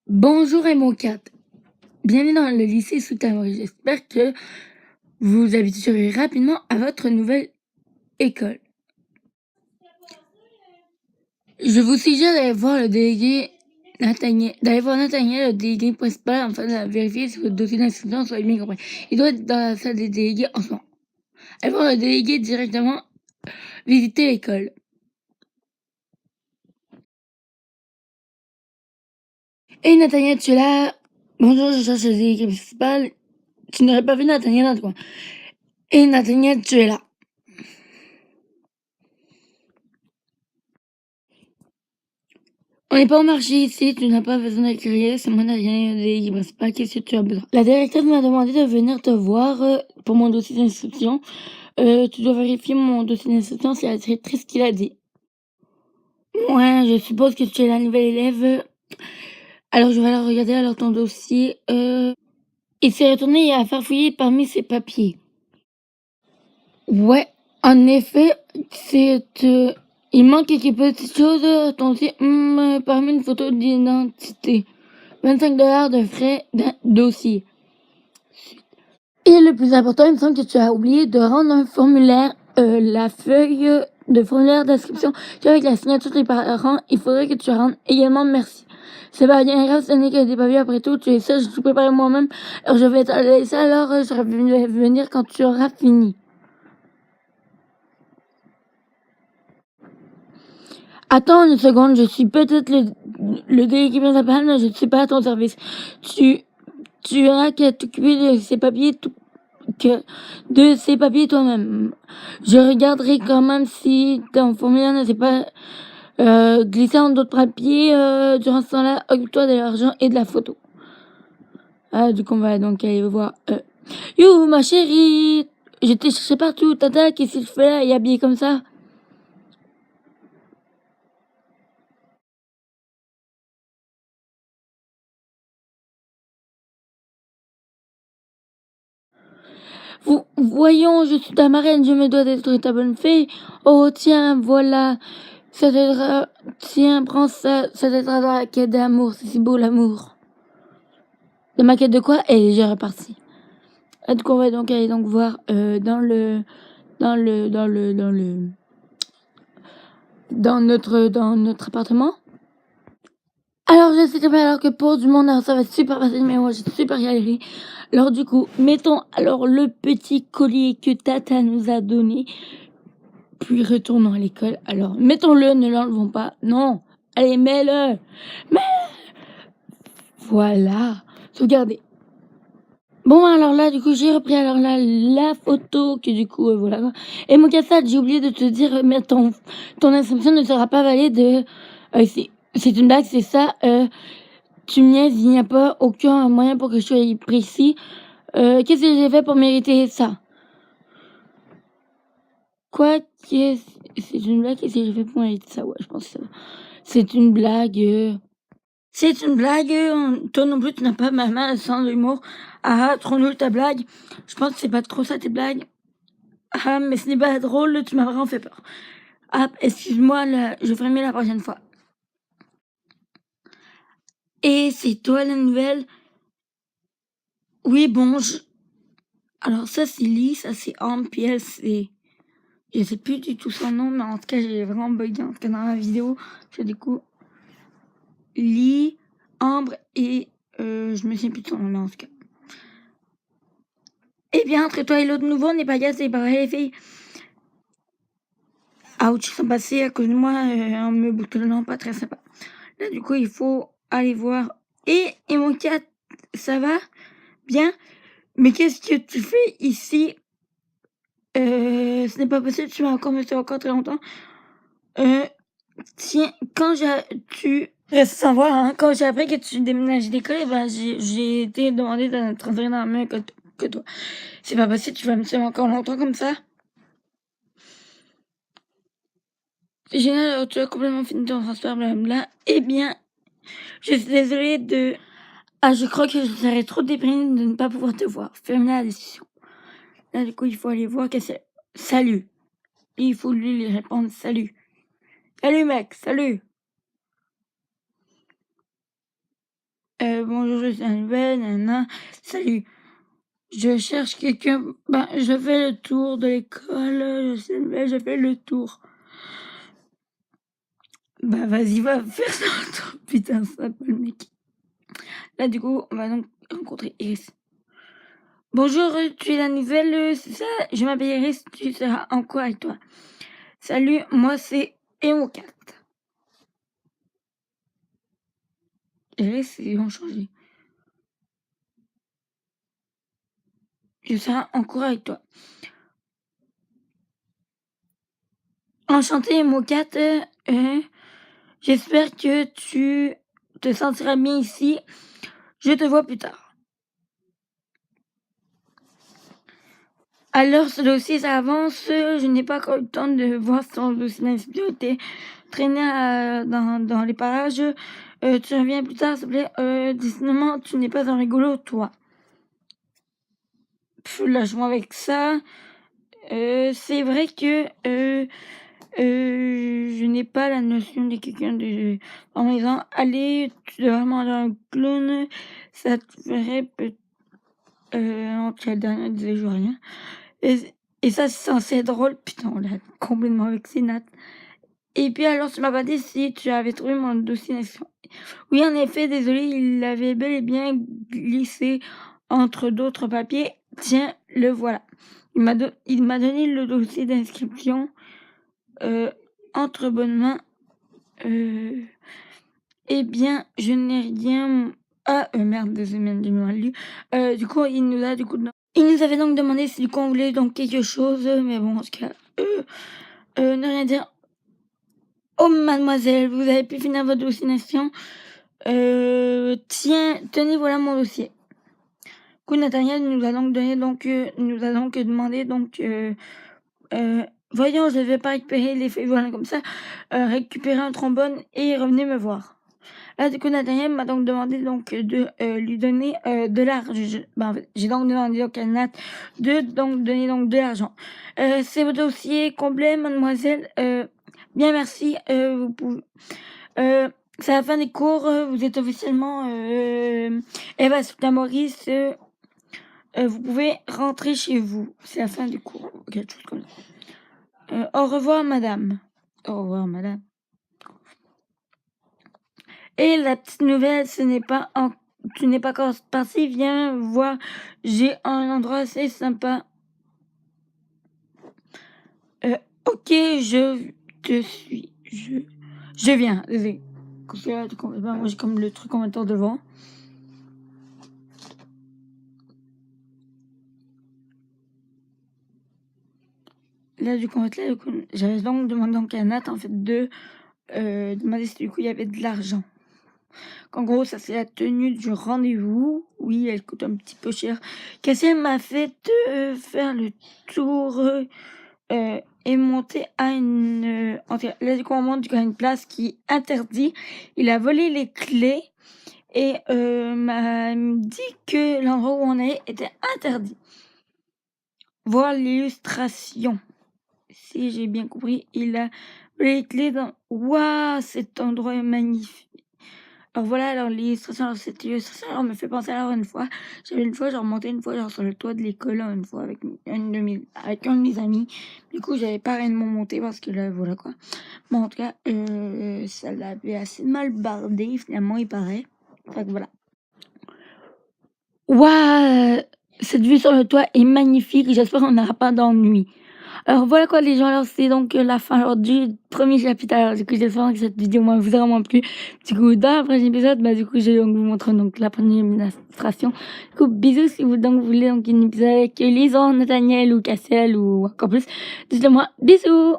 Bonjour et mon 4. Bienvenue dans le lycée Soutamori. J'espère que vous vous habituerez rapidement à votre nouvelle école. Je vous suggère d'aller voir le délégué Nathaniel, le délégué principal, afin de vérifier si votre dossier d'inscription soit bien compris. Il doit être dans la salle des délégués en ce moment. Allez voir le délégué directement, visiter l'école. Et Nathaniel, tu es là? Bonjour, je cherche le délégué principal. Tu n'aurais pas vu Nathaniel dans le coin. Et Nathaniel, tu es là? On n'est pas au marché ici, tu n'as pas besoin d'écrire, c'est moi Nathaniel, le délégué principal, qu'est-ce que tu as besoin? La directrice m'a demandé de venir te voir pour mon dossier d'inscription. Tu dois vérifier mon dossier d'inscription, c'est la directrice qui l'a dit. Ouais, je suppose que tu es la nouvelle élève. Alors je vais aller regarder alors ton dossier. Il s'est retourné et a farfouillé parmi ses papiers. Ouais, en effet, il manque quelques petites choses à ton dossier. Parmi une photo d'identité. 25 $ de frais d'un dossier. Et le plus important, il me semble que tu as oublié de rendre un formulaire, la feuille de formulaire d'inscription avec la signature des parents. Il faudrait que tu rendes également merci. C'est pas bien grave, ce n'est que des papiers après tout. Tu es ça, je tout préparé moi-même. Alors je vais te laisser alors, je vais venir quand tu auras fini. Attends une seconde, je suis peut-être le délégué principal, mais je ne suis pas à ton service. Tu auras qu'à t'occuper de ces papiers toi-même. Je regarderai quand même si ton formulaire ne s'est pas glissé en d'autres papiers. Durant ce temps-là, occupe-toi de l'argent et de la photo. Du coup, on va donc aller voir. You, ma chérie, je t'ai cherché partout. Tata, qu'est-ce que tu fais là et habillée comme ça? Voyons, je suis ta marraine, je me dois d'être ta bonne fée. Oh, tiens, voilà. Ça t'aidera. Tiens, prends ça. Ça t'aidera dans la quête d'amour. C'est si beau l'amour. De ma quête de quoi? Elle est déjà repartie. Du coup, on va donc aller donc voir dans notre appartement. Alors, je sais très bien alors que pour du monde, alors, ça va être super facile, mais moi, j'ai super galéré. Alors, du coup, mettons alors le petit collier que Tata nous a donné, puis retournons à l'école. Alors, mettons-le, ne l'enlevons pas. Non, allez, mets-le. Mais voilà, sauvegardez. Bon, alors là, du coup, j'ai repris alors là la photo que du coup, voilà. Et mon cassette, j'ai oublié de te dire, mais ton inscription ne sera pas valide. C'est une blague, c'est ça. Tu me niaises, il n'y a pas aucun moyen pour que je sois précis. Qu'est-ce que j'ai fait pour mériter ça? Quoi? C'est une blague? Qu'est-ce que j'ai fait pour mériter ça? Ouais, je pense que c'est une blague. C'est une blague. Toi non plus, tu n'as pas ma main sans humour. Ah, trop nul ta blague. Je pense que c'est pas trop ça tes blagues. Ah, mais ce n'est pas drôle, tu m'as vraiment fait peur. Ah, excuse-moi, je ferai mieux la prochaine fois. Et c'est toi la nouvelle? Oui, bon, alors ça c'est Lee, ça c'est Ambre, puis elle c'est... Je sais plus du tout son nom, mais en tout cas j'ai vraiment bugué en tout cas dans la vidéo. C'est du coup Lee, Ambre et... je me souviens plus de son nom, mais en tout cas. Eh bien, entre toi et l'autre nouveau, n'est pas gâté par les filles. Ouch, ils sont passés à cause de moi en me boutonnant, pas très sympa. Là, du coup, il faut aller voir. Et mon cat, ça va? Bien? Mais qu'est-ce que tu fais ici? Ce n'est pas possible, tu vas encore me faire encore très longtemps. Tiens, tu restes sans voir, hein, quand j'ai appris que tu déménageais d'école, eh ben, j'ai été demandé de transférer dans la même école que toi. C'est pas possible, tu vas me suivre encore longtemps comme ça? C'est génial, alors tu as complètement fini ton transfert, blablabla. Eh bien, je suis désolée de... Ah, je crois que je serais trop déprimée de ne pas pouvoir te voir. Ferme la discussion. Là, du coup, il faut aller voir qu'est-ce que c'est. Salut. Et il faut lui répondre salut. Salut, mec, salut. bonjour, je suis la nouvelle, nanana. Salut. Je cherche quelqu'un. Ben, je fais le tour de l'école. Je fais le tour. Bah, vas-y, va faire ça. Putain, ça pas le mec. Là, du coup, on va donc rencontrer Iris. Bonjour, tu es la nouvelle, c'est ça? Je m'appelle Iris, tu seras en quoi avec toi? Salut, moi c'est Emo4. Iris, ils ont changé. Je serai en cours avec toi. Enchanté, Emo4. J'espère que tu te sentiras bien ici. Je te vois plus tard. Alors, ce dossier, ça avance. Je n'ai pas encore eu le temps de voir son dossier d'insécurité traîner dans les parages. Tu reviens plus tard, s'il te plaît. Décidément, tu n'es pas un rigolo, toi. Lâche-moi avec ça. C'est vrai que je n'ai pas la notion de quelqu'un de... En me disant, allez, tu dois vraiment dans un clown, ça te ferait peut-être... en tout cas, le dernier disait, je vois rien. Et ça, c'est censé être drôle. Putain, on l'a complètement vexé, Nat. Et puis alors, tu m'as pas dit si tu avais trouvé mon dossier d'inscription. Oui, en effet, désolé, il l'avait bel et bien glissé entre d'autres papiers. Tiens, le voilà. Il m'a donné le dossier d'inscription entre bonnes mains. Eh bien, je n'ai rien... Ah, merde, désolé, j'ai mal lu. Du coup, il nous avait donc demandé si on voulait donc quelque chose, mais bon, en tout cas, ne rien dire. Oh, mademoiselle, vous avez pu finir votre dossier d'inscription. Tiens, tenez, voilà mon dossier. Du coup, Nathaniel nous a donc demandé voyons, je ne vais pas récupérer les feuilles, voilà, comme ça, récupérer un trombone et revenez me voir. Là, du coup, Nathaniel m'a donc demandé de lui donner de l'argent. J'ai donc demandé à Nat de donner de l'argent. C'est votre dossier complet, mademoiselle. Bien, merci. Vous pouvez... c'est la fin des cours. Vous êtes officiellement Eva Maurice. Vous pouvez rentrer chez vous. C'est la fin du cours. Quelque chose comme ça. Au revoir, madame. Au revoir, madame. Et la petite nouvelle, tu n'es pas encore parti. Viens voir. J'ai un endroit assez sympa. Ok, je te suis. Je viens. Désolé. Moi, j'ai comme le truc en même temps devant. Là, du coup, j'avais donc demandé à Nat, en fait, de demander si du coup il y avait de l'argent. En gros, ça c'est la tenue du rendez-vous. Oui, elle coûte un petit peu cher. Cassiel m'a fait faire le tour et monter à une... là, du coup, on monte à une place qui est interdite. Il a volé les clés et m'a dit que l'endroit où on est était interdit. Voir l'illustration. Si j'ai bien compris, il a les clés dans... Waouh, cet endroit est magnifique. Alors voilà, alors l'illustration, cette illustration me fait penser à une fois. J'avais une fois, monté une fois sur le toit de l'école, une fois avec un de mes amis. Du coup, j'avais pas réellement monté parce que là, voilà quoi. Bon, en tout cas, ça l'avait assez mal bardé, finalement, il paraît. Fait que voilà. Waouh, cette vue sur le toit est magnifique. J'espère qu'on n'aura pas d'ennui. Alors voilà quoi les gens, alors c'est donc la fin du premier chapitre. Alors du coup j'espère que cette vidéo m'a vraiment plu. Du coup dans le prochain épisode, du coup je vais donc vous montrer donc la première illustration. Du coup bisous si vous voulez donc un épisode avec Lison, Nathaniel ou Cassiel ou encore plus. Dites-le moi, bisous.